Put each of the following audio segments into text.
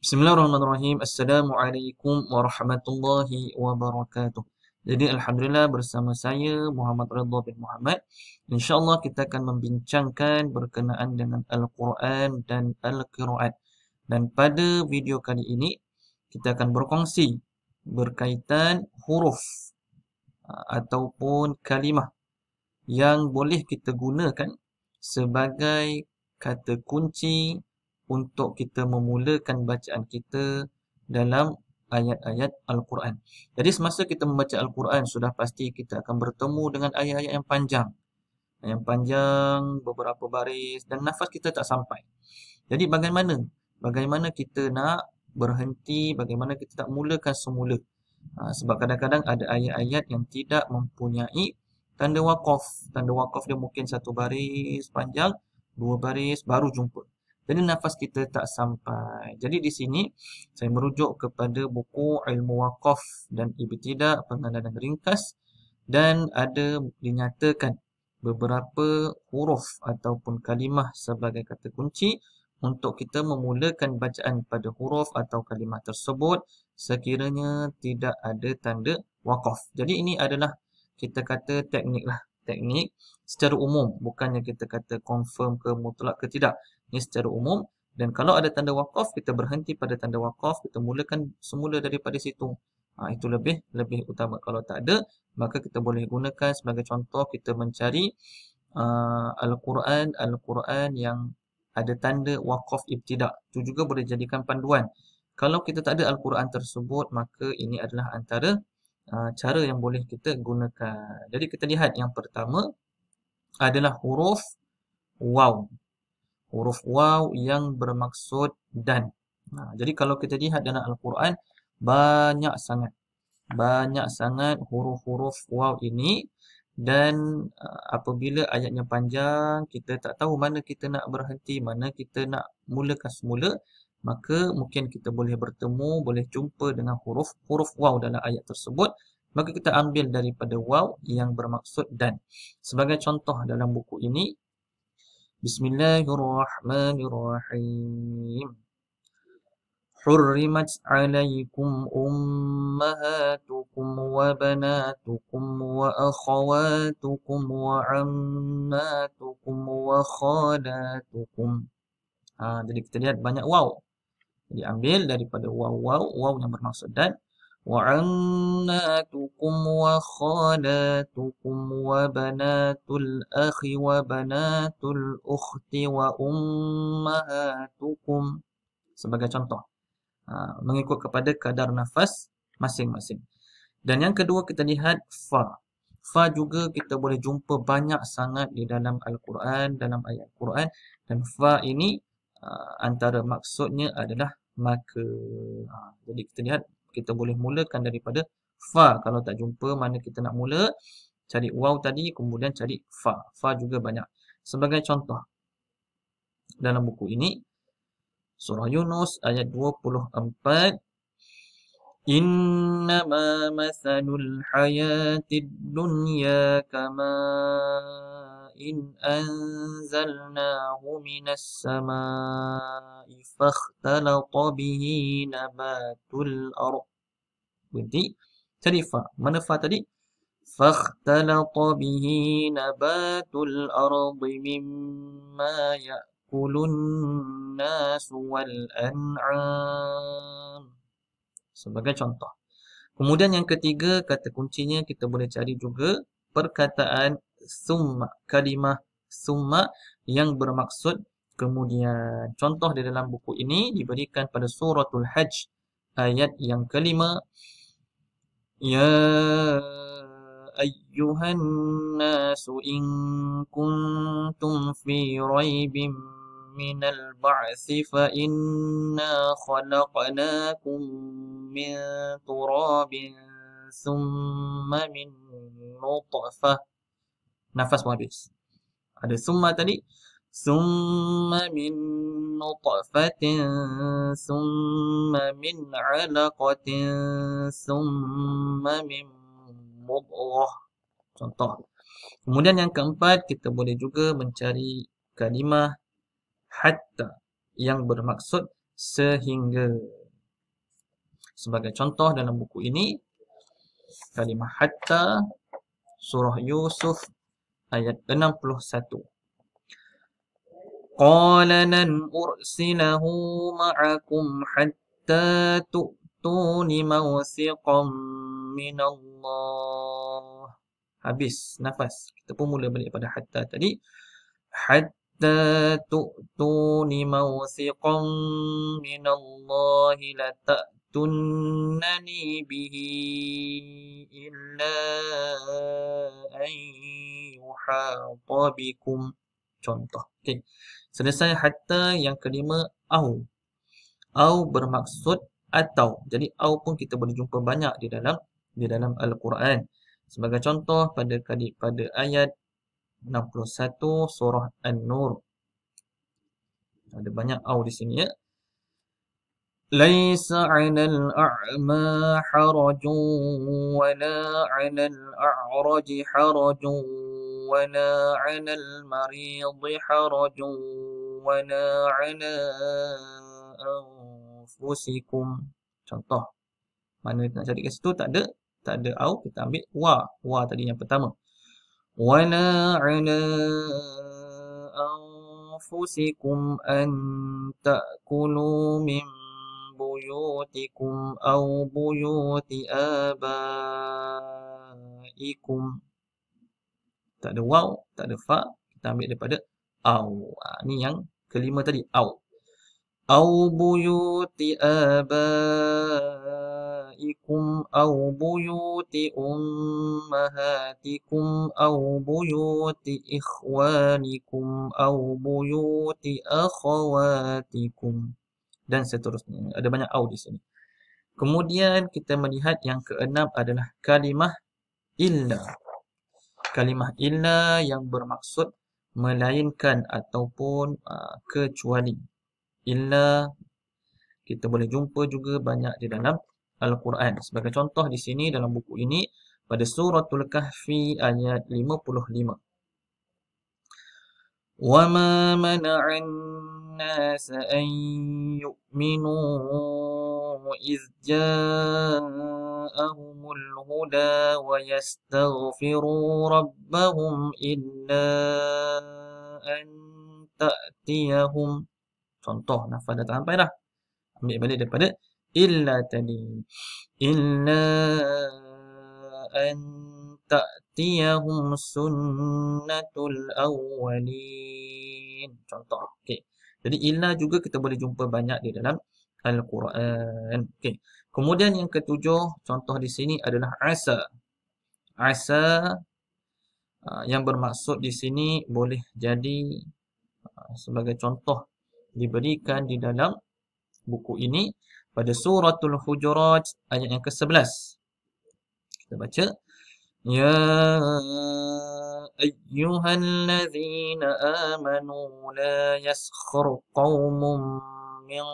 Bismillahirrahmanirrahim. Assalamualaikum warahmatullahi wabarakatuh. Jadi Alhamdulillah bersama saya Muhammad Ridha bin Muhammad. InsyaAllah kita akan membincangkan berkenaan dengan Al-Quran dan Al-Qiraat. Dan pada video kali ini kita akan berkongsi berkaitan huruf ataupun kalimah yang boleh kita gunakan sebagai kata kunci untuk kita memulakan bacaan kita dalam ayat-ayat Al-Quran. Jadi semasa kita membaca Al-Quran, sudah pasti kita akan bertemu dengan ayat-ayat yang panjang. Yang panjang, beberapa baris dan nafas kita tak sampai. Jadi bagaimana? Bagaimana kita nak berhenti, bagaimana kita tak mulakan semula. Sebab kadang-kadang ada ayat-ayat yang tidak mempunyai tanda waqaf. Tanda waqaf dia mungkin satu baris panjang, dua baris baru jumpa. Jadi nafas kita tak sampai. Jadi di sini saya merujuk kepada buku Ilmu Waqaf dan Ibtidah Pengenalan Ringkas dan ada dinyatakan beberapa huruf ataupun kalimah sebagai kata kunci untuk kita memulakan bacaan pada huruf atau kalimah tersebut sekiranya tidak ada tanda waqaf. Jadi ini adalah kita kata teknik lah. Teknik secara umum. Bukannya kita kata confirm ke mutlak ke tidak. Ini secara umum. Dan kalau ada tanda waqaf, kita berhenti pada tanda waqaf. Kita mulakan semula daripada situ. Itu lebih utama. Kalau tak ada, maka kita boleh gunakan sebagai contoh kita mencari Al-Quran yang ada tanda waqaf ibtidak. Itu juga boleh jadikan panduan. Kalau kita tak ada Al-Quran tersebut, maka ini adalah antara cara yang boleh kita gunakan. Jadi kita lihat yang pertama adalah huruf waw. Huruf waw yang bermaksud dan. Jadi kalau kita lihat dalam Al-Quran, banyak sangat huruf-huruf waw ini. Dan apabila ayatnya panjang, kita tak tahu mana kita nak berhenti, mana kita nak mulakan semula, maka mungkin kita boleh bertemu, boleh jumpa dengan huruf waw dalam ayat tersebut. Maka kita ambil daripada waw yang bermaksud dan. Sebagai contoh dalam buku ini, Bismillahirrahmanirrahim. حرمت عليكم أمهاتكم وبناتكم وأخواتكم وعماتكم وخالاتكم. Jadi kita lihat banyak waw. Jadi ambil daripada waw yang bermaksud dan. وعماتكم وخالاتكم وبنات الأخ وبنات الأخت وأمهاتكم. Sebagai contoh. Mengikut kepada kadar nafas masing-masing. Dan yang kedua kita lihat fa. Fa juga kita boleh jumpa banyak sangat di dalam Al-Quran, dalam ayat Al-Quran. Dan fa ini antara maksudnya adalah maka. Jadi kita lihat, kita boleh mulakan daripada fa. Kalau tak jumpa mana kita nak mula, cari waw tadi, kemudian cari fa. Fa juga banyak. Sebagai contoh, dalam buku ini, Surah Yunus ayat 24. Innama mathalul hayatid dunya kama in anzalnahu minas sama'i fakhtalata bihi nabatul ardh. Berhenti. Cari fa. Mana fa tadi? Fakhtalata bihi nabatul ardh mimma ya'kulun nasu wal an'am. Sebagai contoh. Kemudian yang ketiga, kata kuncinya kita boleh cari juga perkataan summa. Kalimah summa yang bermaksud kemudian. Contoh di dalam buku ini diberikan pada suratul Hajj ayat yang kelima. Ya ayyuhan nasu in kuntum fi raibim من البعث فإنا خلقناكم من تراب ثم من نطفة. Nafas pun habis. Ada summa tadi. ثم من نطفة ثم من علقة ثم من مضغة. Contoh. Kemudian yang keempat, kita boleh juga mencari kalimah hatta yang bermaksud sehingga. Sebagai contoh dalam buku ini, kalimah hatta, surah Yusuf ayat 61. Qala lan ursilahu ma'akum hatta tu'tuni mawthiqan minallah. Habis nafas. Kita pun mula balik pada hatta tadi. Hatta tu'tuni mawthiqan minallahi lata'tunnani bihi illa an yuhata bikum. Contoh. Okay. Selesai hatta, yang kelima au. Au bermaksud atau. Jadi au pun kita boleh jumpa banyak di dalam Al-Quran. Sebagai contoh pada ayat 61 surah An-Nur. Ada banyak au di sini ya. Laisa 'alal a'ma harajun wala 'alal a'raji harajun wala 'alal maridi harajun wala 'ala anfusikum. Contoh. Mana kita nak cari kat situ tak ada au, kita ambil wa. Wa tadi yang pertama. Wala 'ala anfusikum an ta'kulu min buyutikum aw buyuti abaikum. Tak ada waw, tak ada fa, kita ambil daripada au. Ni yang kelima tadi, au. Aw buyuti abaikum aw buyuti ummahatikum aw buyuti ikhwanikum aw buyuti akhawatikum, dan seterusnya. Ada banyak au di sini. Kemudian kita melihat yang keenam adalah kalimah illa. Kalimah illa yang bermaksud melainkan ataupun kecuali. Illa kita boleh jumpa juga banyak di dalam Al-Quran. Sebagai contoh di sini dalam buku ini pada suratul Kahfi ayat 55. وَمَا مَنَعَ النَّاسَ أَن يُؤْمِنُوا إِذْ جَاءَهُمُ الْهُدَى وَيَسْتَغْفِرُوا رَبَّهُمْ إِلَّا أَن تَأْتِيَهُمْ. Contoh, nafas dah tak sampai dah. Ambil balik daripada illa tadi. Illa an ta'tiyahum sunnatul awwalin. Contoh. Okey. Jadi illa juga kita boleh jumpa banyak di dalam Al-Quran. Okey. Kemudian yang ketujuh, contoh di sini adalah asa. Asa yang bermaksud di sini boleh jadi sebagai contoh diberikan di dalam buku ini pada suratul Hujurat ayat yang ke-11. Kita baca. Ya ayyuhallazina amanu la yaskhur qaumun min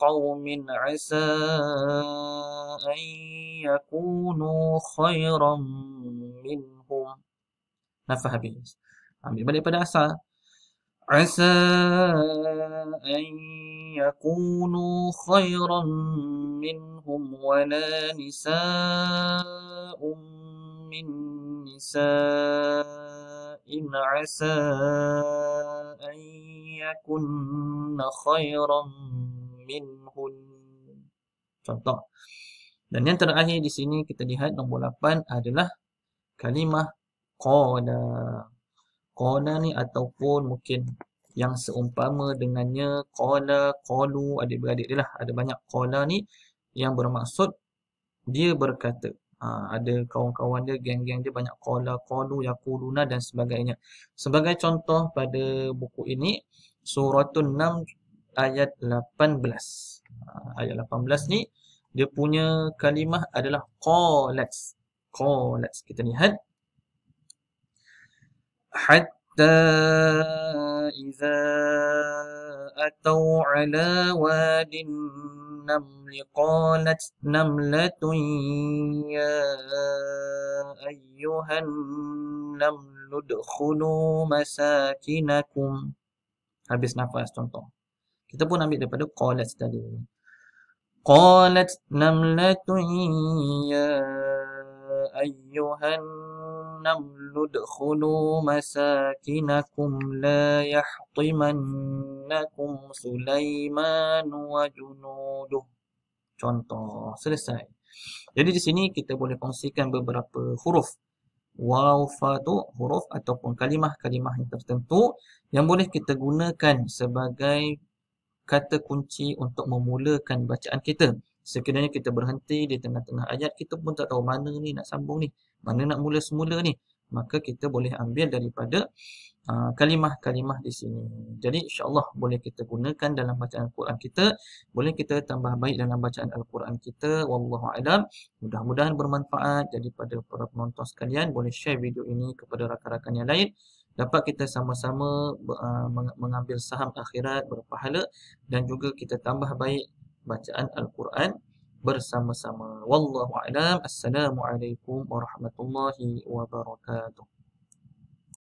qaumin asa an yakunu khairan minhum. Nafas habis. Ambil balik pada asal. عسى أن يكونوا خيرا منهم ولا نساء من نساء عسى أن يكن خيرا منهن. Contoh. Dan yang terakhir di sini kita lihat nombor 8 adalah kalimah qala. Qala ni ataupun mungkin yang seumpama dengannya qala, qalu, adik-beradik dia lah. Ada banyak qala ni yang bermaksud dia berkata. Ada kawan-kawan dia, geng-geng dia banyak qala, qalu, yaquluna dan sebagainya. Sebagai contoh pada buku ini, Suratul Naml ayat 18. Ayat 18 ni, dia punya kalimah adalah qalat. Qalat. Kita lihat. حتى إذا أتوا على واد النمل قالت نملة يا أيها النمل ادخلوا مساكنكم. Habis nafas contoh. Kita pun ambil daripada qalat tadi. Qalat namlatun ya ayyuhan namlu udkhulu masakinakum la yahtimannakum Sulaiman wa junuduh. Contoh, selesai. Jadi di sini kita boleh kongsikan beberapa huruf. Waw, fa tu huruf ataupun kalimah-kalimah yang tertentu yang boleh kita gunakan sebagai kata kunci untuk memulakan bacaan kita. Sekiranya kita berhenti di tengah-tengah ayat, kita pun tak tahu mana ni nak sambung ni, mana nak mula semula ni. Maka kita boleh ambil daripada kalimah-kalimah di sini. Jadi insya-Allah boleh kita gunakan dalam bacaan Al-Quran kita, boleh kita tambah baik dalam bacaan Al-Quran kita. Wallahu a'lam. Mudah-mudahan bermanfaat. Jadi pada para penonton sekalian, boleh share video ini kepada rakan-rakan yang lain. Dapat kita sama-sama mengambil saham akhirat berpahala dan juga kita tambah baik bacaan Al-Quran bersama-sama. Wallahu a'lam. Assalamualaikum warahmatullahi wabarakatuh.